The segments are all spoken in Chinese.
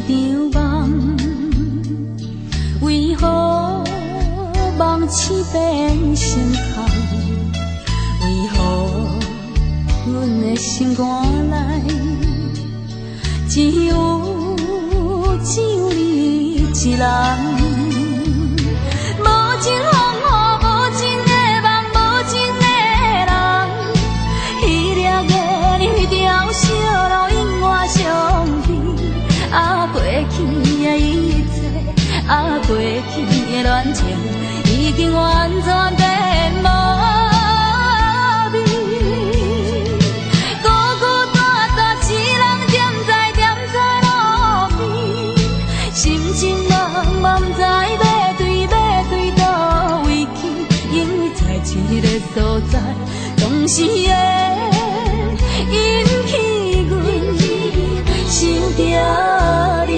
场梦，为何梦醒变成空？为何阮的心肝内只有你一人？无情风雨，无情的梦，无情的人，彼粒的你条小路永远相依。啊，过去的一切，啊，过去的恋情，已经完全变无味。孤孤单单一人踮在路边，心情茫茫，不知要对倒位去，因为在一个所在，总是会引起阮想着你。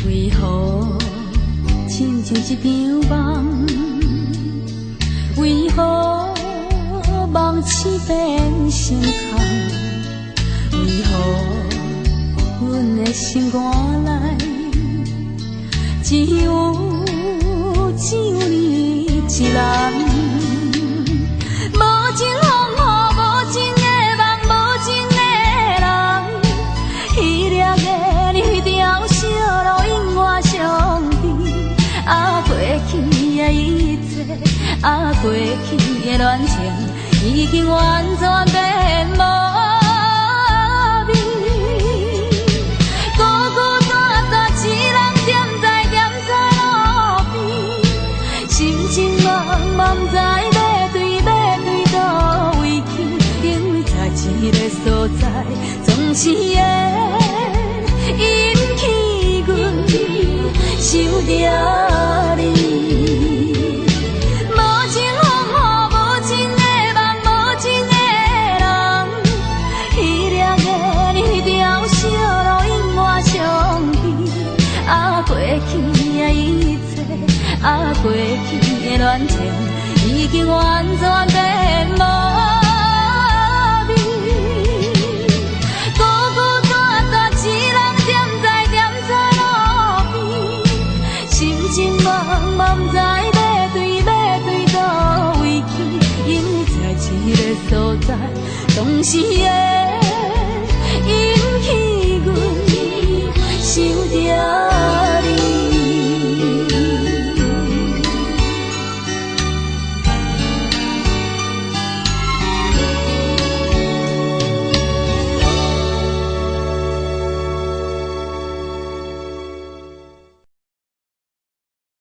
为何亲像一场梦？为何梦醒变成空？为何阮的心肝内只有你一人？无情风雨，无情的梦，无情的人，彼粒的你条小路永远相依。啊，过去的一切，啊，过去的恋情，已经完全变无味。孤孤单单一人踮在路边，心情茫茫，不知要对倒位去，因为在一个所在，总是会引起阮想着你。无情风雨，无情的梦，无情的人，彼粒的你条小路永远相依。啊，过去的一切，啊，过去的恋情，已经完全变无味。孤孤单单一人踮在路边，心情茫茫，不知要对倒位去，因为在一个所在，总是会